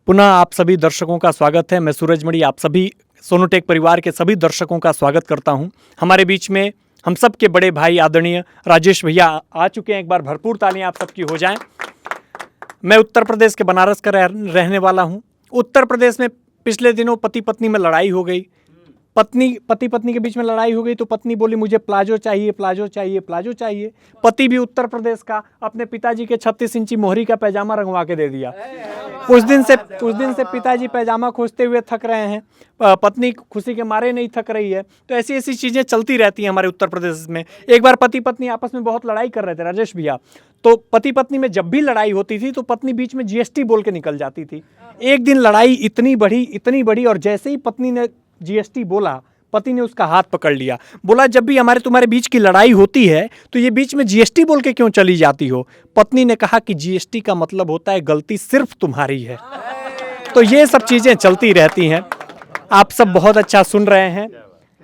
पुनः आप सभी दर्शकों का स्वागत है। मैं सूरजमणि आप सभी सोनोटेक परिवार के सभी दर्शकों का स्वागत करता हूं। हमारे बीच में हम सब के बड़े भाई आदरणीय राजेश भैया आ चुके हैं। एक बार भरपूर तालियां आप सबकी हो जाएं। मैं उत्तर प्रदेश के बनारस का रहने वाला हूं। उत्तर प्रदेश में पिछले दिनों पति पत्नी में लड़ाई हो गई। पति पत्नी के बीच में लड़ाई हो गई तो पत्नी बोली मुझे प्लाजो चाहिए, प्लाजो चाहिए, प्लाजो चाहिए। पति भी उत्तर प्रदेश का अपने पिताजी के 36 इंची मोहरी का पैजामा रंगवा के दे दिया। उस दिन से पिताजी पैजामा खोजते हुए थक रहे हैं, पत्नी खुशी के मारे नहीं थक रही है। तो ऐसी ऐसी चीज़ें चलती रहती हैं हमारे उत्तर प्रदेश में। एक बार पति पत्नी आपस में बहुत लड़ाई कर रहे थे राजेश भैया। तो पति पत्नी में जब भी लड़ाई होती थी तो पत्नी बीच में जीएसटी बोल के निकल जाती थी। एक दिन लड़ाई इतनी बढ़ी और जैसे ही पत्नी ने जीएसटी बोला, पति ने उसका हाथ पकड़ लिया। बोला जब भी तुम्हारे बीच की लड़ाई होती है तो ये बीच में जीएसटी बोल के क्यों चली जाती हो? पत्नी ने कहा कि जीएसटी का मतलब होता है गलती सिर्फ तुम्हारी है। तो ये सब चीजें चलती रहती हैं। आप सब बहुत अच्छा सुन रहे हैं।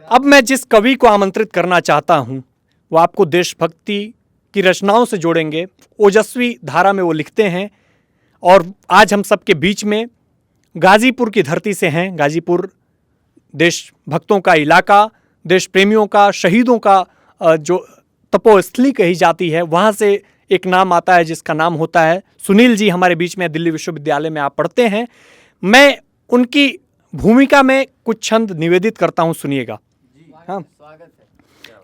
अब मैं जिस कवि को आमंत्रित करना चाहता हूं वो आपको देशभक्ति की रचनाओं से जोड़ेंगे। ओजस्वी धारा में वो लिखते हैं और आज हम सबके बीच में गाजीपुर की धरती से हैं। गाजीपुर देशभक्तों का इलाका, देश प्रेमियों का, शहीदों का जो तपोस्थली कही जाती है, वहाँ से एक नाम आता है जिसका नाम होता है सुनील जी। हमारे बीच में दिल्ली विश्वविद्यालय में आप पढ़ते हैं। मैं उनकी भूमिका में कुछ छंद निवेदित करता हूँ, सुनिएगा। हाँ,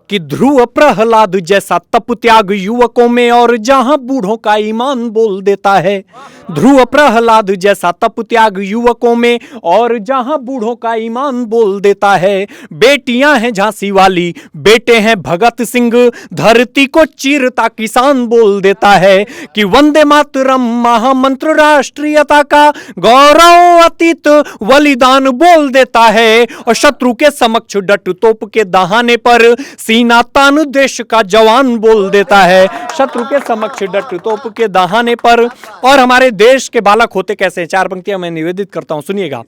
कि ध्रुव प्रहलाद जैसा तप त्याग युवकों में और जहां बूढ़ों का ईमान बोल देता है। ध्रुव प्रहलाद जैसा तप त्याग युवकों में और जहां बूढ़ों का ईमान बोल देता है। बेटियां हैं झांसी वाली, बेटे हैं भगत सिंह, धरती को चीरता किसान बोल देता है। कि वंदे मातरम महामंत्र राष्ट्रीयता का गौरव अतीत बलिदान बोल देता है। और शत्रु के समक्ष डट तोप के दहाने पर सीना तान देश का जवान बोल देता है। शत्रु के समक्ष डट तोप के दहाने पर। और हमारे देश के बालक होते कैसे हैं, 4 पंक्तियां मैं निवेदित करता हूं, सुनिएगा।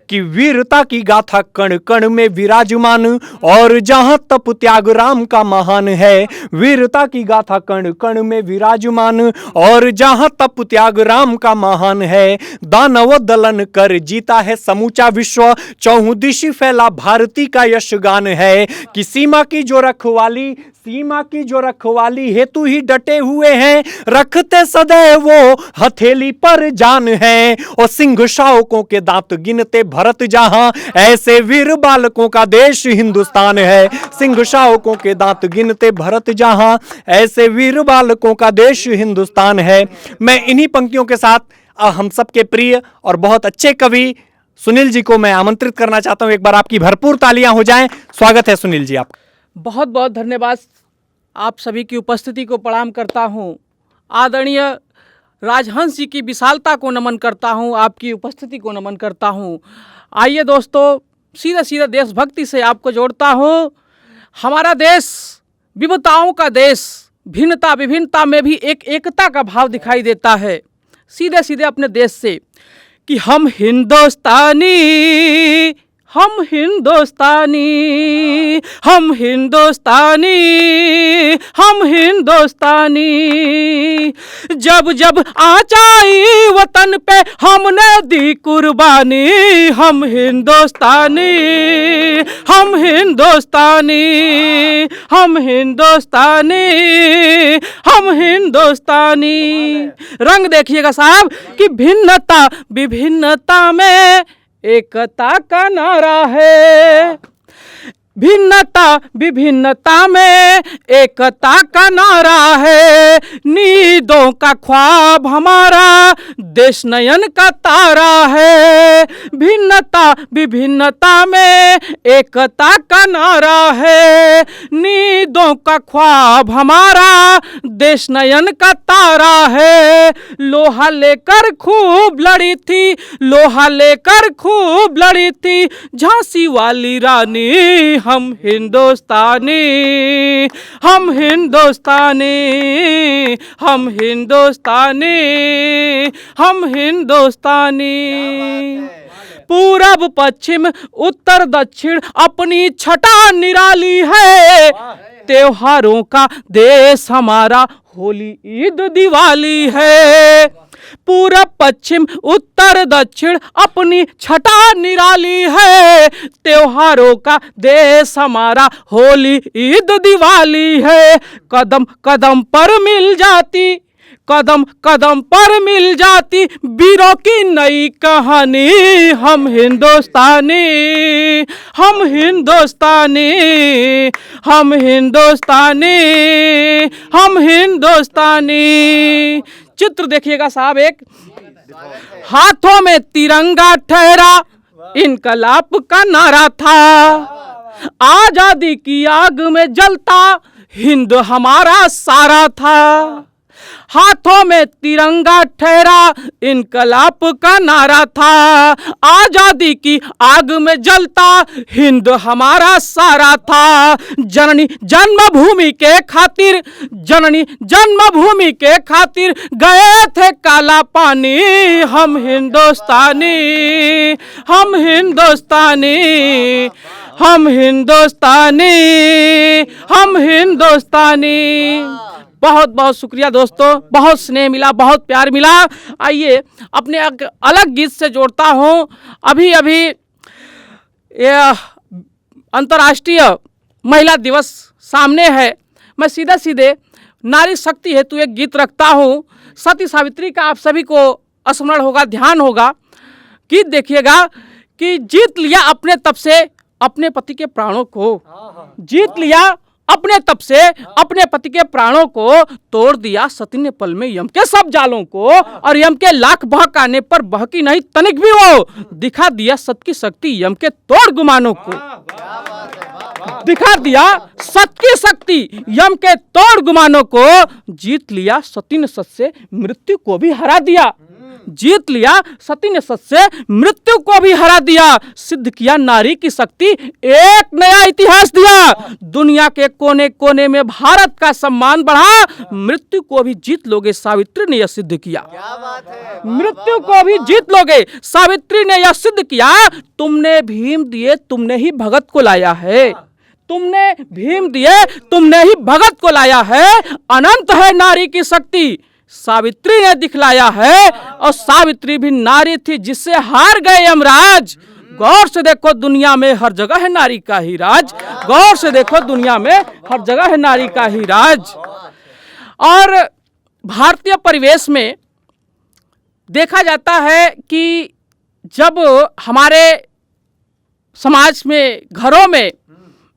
कि वीरता की गाथा कण कण में विराजमान और जहां तप त्याग राम का महान है। वीरता की गाथा कण कण में विराजमान और जहां तप त्याग राम का महान है। दानव दलन कर जीता है समूचा विश्व, चौहुदिशी फैला भारती का यशगान है। कि सीमा की जो रखवाली हेतु ही डटे हुए हैं, रखते सदैव वो हथेली पर जान है। और सिंह शावकों के दांत गिनते भरत जहां, ऐसे वीर बालकों का देश हिंदुस्तान है। सिंह शावकों के दांत गिनते भरत जहां, ऐसे वीर बालकों का देश हिंदुस्तान है। मैं इन्हीं पंक्तियों के साथ हम सबके प्रिय और बहुत अच्छे कवि सुनील जी को मैं आमंत्रित करना चाहता हूं। एक बार आपकी भरपूर तालियां हो जाएं। स्वागत है सुनील जी आप। बहुत बहुत धन्यवाद। आप सभी की उपस्थिति को प्रणाम करता हूं। आदरणीय राजहंस जी की विशालता को नमन करता हूं, आपकी उपस्थिति को नमन करता हूं। आइए दोस्तों, सीधे देशभक्ति से आपको जोड़ता हूं। हमारा देश विविधताओं का देश, भिन्नता विभिन्नता में भी एक एकता का भाव दिखाई देता है। सीधे अपने देश से कि हम हिंदुस्तानी, हम हिंदुस्तानी, हम हिंदुस्तानी, हम हिंदुस्तानी। जब जब आचाई वतन पे हमने दी कुर्बानी। हम हिंदुस्तानी, हम हिंदुस्तानी, हम हिंदुस्तानी, हम हिंदुस्तानी। रंग देखिएगा साहब कि भिन्नता विभिन्नता में एकता का नारा है। भिन्नता विभिन्नता में एकता का नारा है। नींदों का ख्वाब हमारा देश नयन का तारा है। भिन्नता विभिन्नता में एकता का नारा है। नींदों का ख्वाब हमारा देश नयन का तारा है। लोहा लेकर खूब लड़ी थी, लोहा लेकर खूब लड़ी थी झांसी वाली रानी। हम हिंदुस्तानी, हम हिंदुस्तानी, हम हिंदुस्तानी, हम हिंदुस्तानी। पूरब पश्चिम उत्तर दक्षिण अपनी छटा निराली है। त्योहारों का देश हमारा होली ईद दिवाली है। पूरब पश्चिम उत्तर दक्षिण अपनी छटा निराली है। त्योहारों का देश हमारा होली ईद दिवाली है। कदम कदम पर मिल जाती, कदम कदम पर मिल जाती वीरों की नई कहानी। हम हिंदुस्तानी, हम हिंदुस्तानी, हम हिंदुस्तानी, हम हिंदुस्तानी। चित्र देखिएगा साहब, एक हाथों में तिरंगा ठहरा इनकलाब का नारा था। आजादी की आग में जलता हिंद हमारा सारा था। हाथों में तिरंगा ठहरा इनकलाब का नारा था। आजादी की आग में जलता हिंद हमारा सारा था। जननी जन्मभूमि के खातिर, जननी जन्मभूमि के खातिर गए थे काला पानी। हम हिंदुस्तानी, हम हिंदुस्तानी, हम हिंदुस्तानी, हम हिंदुस्तानी। बहुत बहुत शुक्रिया दोस्तों, बहुत स्नेह मिला, बहुत प्यार मिला। आइए अपने अलग गीत से जोड़ता हूँ। अभी अभी अंतर्राष्ट्रीय महिला दिवस सामने है। मैं सीधे सीधे नारी शक्ति हेतु एक गीत रखता हूँ। सती सावित्री का आप सभी को स्मरण होगा, ध्यान होगा। गीत देखिएगा कि जीत लिया अपने तप से अपने पति के प्राणों को, जीत लिया अपने तप से अपने पति के प्राणों को, तोड़ दिया सती ने पल में यम के सब जालों को। और यम के लाख बहक आने पर बहकी नहीं तनिक भी वो, दिखा दिया सत की शक्ति यम के तोड़ गुमानों को। दिखा दिया सत की शक्ति यम के तोड़ गुमानों को। जीत लिया सती ने सत से मृत्यु को भी हरा दिया। जीत लिया सती ने सत से मृत्यु को भी हरा दिया। सिद्ध किया नारी की शक्ति, एक नया इतिहास दिया। दुनिया के कोने कोने में भारत का सम्मान बढ़ा। मृत्यु को भी जीत लोगे सावित्री ने यह सिद्ध किया। मृत्यु को भी जीत लोगे सावित्री ने यह सिद्ध किया। तुमने भीम दिए तुमने ही भगत को लाया है। तुमने भीम दिए तुमने ही भगत को लाया है। अनंत है नारी की शक्ति सावित्री ने दिखलाया है। और सावित्री भी नारी थी जिससे हार गए यमराज। गौर से देखो दुनिया में हर जगह है नारी का ही राज। गौर से देखो दुनिया में हर जगह है नारी का ही राज। और भारतीय परिवेश में देखा जाता है कि जब हमारे समाज में, घरों में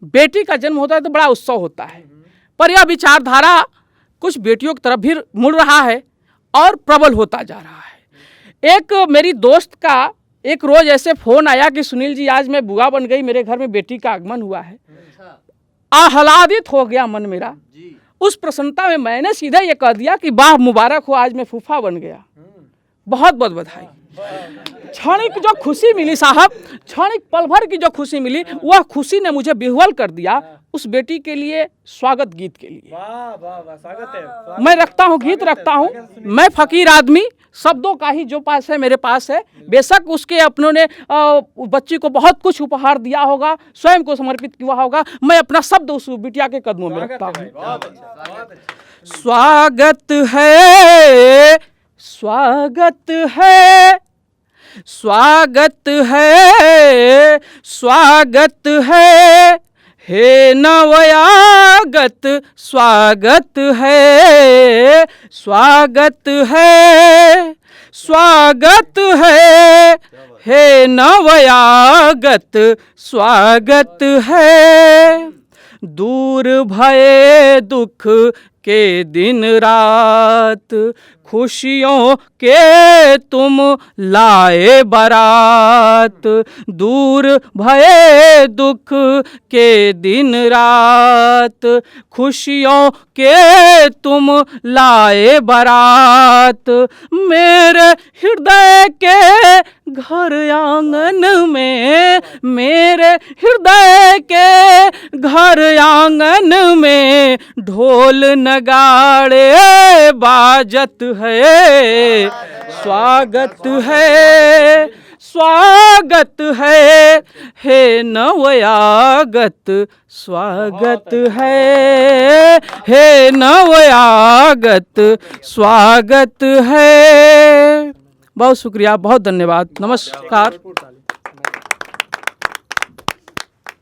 बेटी का जन्म होता है तो बड़ा उत्सव होता है। पर यह विचारधारा कुछ बेटियों की तरफ भी मुड़ रहा है और प्रबल होता जा रहा है। एक मेरी दोस्त का एक रोज ऐसे फोन आया कि सुनील जी आज मैं बुआ बन गई, मेरे घर में बेटी का आगमन हुआ है। आह्लादित हो गया मन मेरा। उस प्रसन्नता में मैंने सीधे ये कह दिया कि वाह मुबारक हो, आज मैं फूफा बन गया। बहुत बहुत बधाई। क्षणिक जो खुशी मिली साहब, क्षणिक पल भर की जो खुशी मिली, वह खुशी ने मुझे विह्वल कर दिया उस बेटी के लिए स्वागत गीत के लिए। स्वागत है। मैं रखता हूँ, गीत रखता हूँ। मैं फकीर आदमी, शब्दों का ही जो पास है मेरे पास है। बेशक उसके अपनों ने बच्ची को बहुत कुछ उपहार दिया होगा, स्वयं को समर्पित किया होगा। मैं अपना शब्द उस बिटिया के कदमों में रखता हूँ। स्वागत है, स्वागत है, स्वागत है, स्वागत है, हे नवयागत स्वागत है, स्वागत है, स्वागत है, हे नवयागत स्वागत है। दूर भये दुख के दिन रात, खुशियों के तुम लाए बारात। दूर भये दुख के दिन रात, खुशियों के तुम लाए बारात। मेरे हृदय के घर आंगन में, मेरे हृदय के घर आंगन में ढोल नगाड़े बाजत है। स्वागत है, स्वागत है नवयागत स्वागत है नवयागत स्वागत है। बहुत शुक्रिया, बहुत धन्यवाद, नमस्कार।